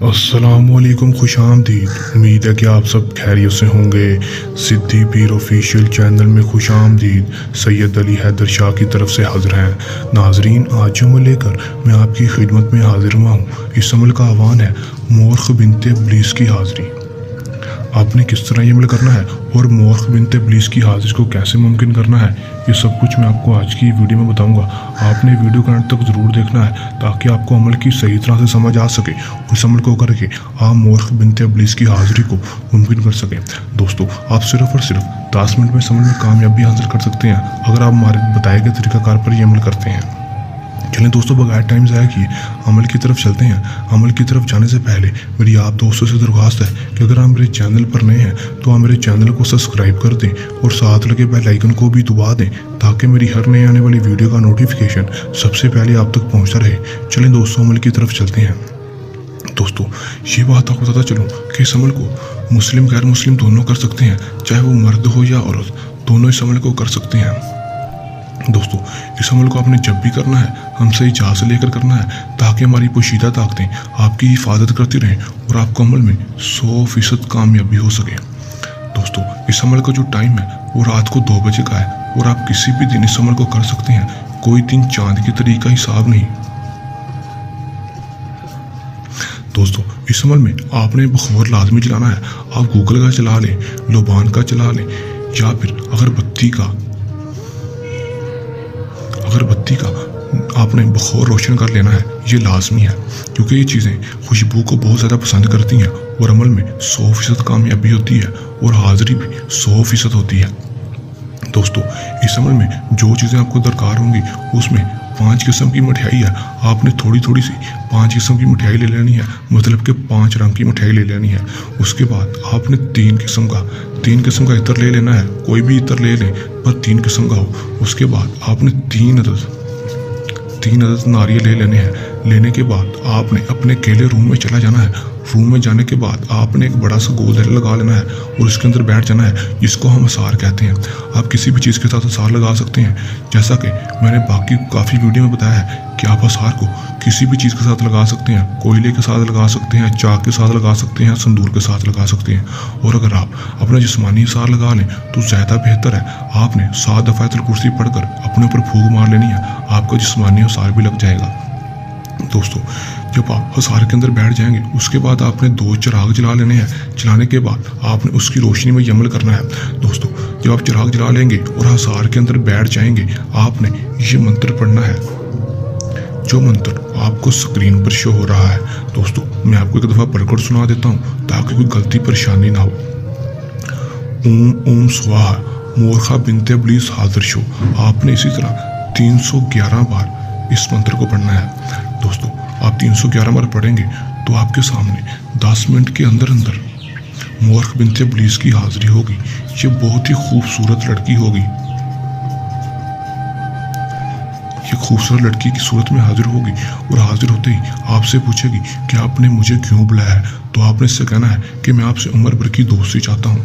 अस्सलामुअलैकुम, खुशामदीद। उम्मीद है कि आप सब खैरियत से होंगे। सिद्दी पीर ऑफिशियल चैनल में खुशामदीद। सैयद अली हैदर शाह की तरफ से हाजिर हैं। नाजरीन, आज जो अमल लेकर मैं आपकी खिदमत में हाजिर हुआ हूँ, इस अमल का आह्वान है मोर्ख बिनते इब्लीस की हाज़िरी। आपने किस तरह ये अमल करना है और मोर्ख बिनते इब्लीस की हाज़िरी को कैसे मुमकिन करना है, ये सब कुछ मैं आपको आज की वीडियो में बताऊंगा। आपने वीडियो का अंत तक ज़रूर देखना है ताकि आपको अमल की सही तरह से समझ आ सके। उस अमल को करके आप मोर्ख बिनते इब्लीस की हाज़िरी को मुमकिन कर सकें। दोस्तों, आप सिर्फ और सिर्फ 10 मिनट में इस अमल में कामयाबी हासिल कर सकते हैं अगर आप हमारे बताए गए तरीक़ाकार पर ये अमल करते हैं। चलें दोस्तों, बगैर टाइम ज़ाया किए अमल की तरफ चलते हैं। अमल की तरफ जाने से पहले मेरी आप दोस्तों से दरख्वास्त है कि अगर आप मेरे चैनल पर नए हैं तो आप मेरे चैनल को सब्सक्राइब कर दें और साथ लगे बेल आइकन को भी दबा दें ताकि मेरी हर नए आने वाली वीडियो का नोटिफिकेशन सबसे पहले आप तक पहुंचता रहे। चलें दोस्तों, अमल की तरफ चलते हैं। दोस्तों, ये बात आपको बताता चलूँ कि इस अमल को मुस्लिम गैर मुस्लिम दोनों कर सकते हैं, चाहे वो मर्द हो या औरत, दोनों इस अमल को कर सकते हैं। दोस्तों, इस अमल को आपने जब भी करना है हमसे इजाज़त लेकर करना है ताकि हमारी पोशीदा ताकतें आपकी हिफाजत करती रहें और आपको अमल में 100% कामयाबी हो सके। दोस्तों, इस अमल का जो टाइम है वो रात को 2 बजे का है और आप किसी भी दिन इस अमल को कर सकते हैं। कोई दिन चांद की तारीख का हिसाब नहीं। दोस्तों, इस अमल में आपने बखोर लाजमी चलाना है। आप गूगल का चला लें, लोबान का चला लें या फिर अगरबत्ती का आपने बखोर रोशन कर लेना है। ये लाजमी है क्योंकि ये चीज़ें खुशबू को बहुत ज़्यादा पसंद करती हैं और अमल में 100% कामयाबी होती है और हाज़िरी भी 100% होती है। दोस्तों, इस अमल में जो चीज़ें आपको दरकार होंगी उसमें 5 किस्म की मिठाई है। आपने थोड़ी थोड़ी सी 5 किस्म की मिठाई ले लेनी है, मतलब कि 5 रंग की मिठाई ले लेनी है। उसके बाद आपने 3 किस्म का इत्र ले लेना है। कोई भी इत्र ले लें पर 3 किस्म का हो। उसके बाद आपने 3 अदद नारियल ले लेने हैं। लेने के बाद आपने अपने अकेले रूम में चला जाना है। रूम में जाने के बाद आपने एक बड़ा सा गोल दायरा लगा लेना है और उसके अंदर बैठ जाना है, जिसको हम असार कहते हैं। आप किसी भी चीज़ के साथ असार लगा सकते हैं, जैसा कि मैंने बाकी काफ़ी वीडियो में बताया है कि आप असार को किसी भी चीज़ के साथ लगा सकते हैं। कोयले के साथ लगा सकते हैं, चाक के साथ लगा सकते हैं, संदूर के साथ लगा सकते हैं। और अगर आप अपना जिस्मानी असार लगा लें तो ज़्यादा बेहतर है। आपने 7 दफ़ा आयतुल कुर्सी पढ़कर अपने ऊपर फूंक मार लेनी है, आपका जिस्मानी असार भी लग जाएगा। दोस्तों, जब आप हसार के अंदर बैठ जाएंगे उसके बाद आपने 2 चिराग जला लेने हैं। जलाने के बाद आपने उसकी रोशनी में यमल करना है। दोस्तों, जब आप चिराग जला लेंगे और हसार के अंदर बैठ जाएंगे, आपने ये मंत्र पढ़ना है, जो मंत्र आपको स्क्रीन पर शो हो रहा है। दोस्तों, मैं आपको एक दफ़ा पढ़कर सुना देता हूँ ताकि कोई गलती परेशानी ना हो। ओम स्वाहा मोर्खा बिनते इब्लीस हाज़िर शो। आपने इसी तरह 311 बार इस मंत्र को पढ़ना है। दोस्तों, आप 311 बार पढ़ेंगे तो आपके सामने 10 मिनट के अंदर मोर्ख बिनते इब्लीस की हाज़िरी होगी। ये बहुत ही खूबसूरत लड़की होगी। ये खूबसूरत लड़की की सूरत में हाजिर होगी और हाजिर होते ही आपसे पूछेगी कि आपने मुझे क्यों बुलाया है। तो आपने इससे कहना है कि मैं आपसे उम्र भर की दोस्ती चाहता हूँ।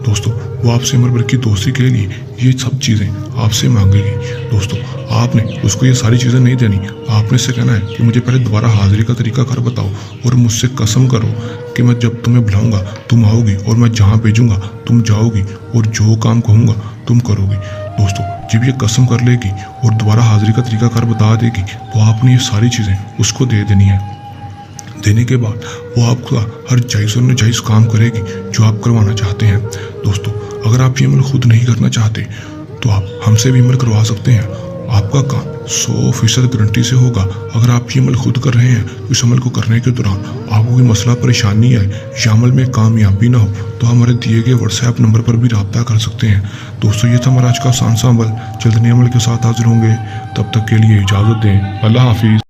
दोस्तों, वो आपसे उम्र भर की दोस्ती के लिए ये सब चीज़ें आपसे मांगेगी। दोस्तों, आपने उसको ये सारी चीज़ें नहीं देनी। आपने इससे कहना है कि मुझे पहले दोबारा हाज़िरी का तरीका कर बताओ और मुझसे कसम करो कि मैं जब तुम्हें बुलाऊंगा तुम आओगी और मैं जहाँ भेजूंगा तुम जाओगी और जो काम कहूँगा तुम करोगी। दोस्तों, जब ये कसम कर लेगी और दोबारा हाज़िरी का तरीका कर बता देगी तो आपने ये सारी चीज़ें उसको दे देनी है। देने के बाद वो आपका हर जायज़ और नाजायज़ काम करेगी जो आप करवाना चाहते हैं। दोस्तों, अगर आप ये अमल खुद नहीं करना चाहते तो आप हमसे भी अमल करवा सकते हैं। आपका काम 100% गारंटी से होगा। अगर आप ये अमल खुद कर रहे हैं तो इस अमल को करने के दौरान आपको कोई मसला परेशानी है या अमल में कामयाबी ना हो तो हमारे दिए गए व्हाट्सएप नंबर पर भी रब्ता कर सकते हैं। दोस्तों, ये था हमारा आज का आसान सा अमल। जल्द नए अमल के साथ हाजिर होंगे, तब तक के लिए इजाज़त दें। अल्लाह हाफिज़।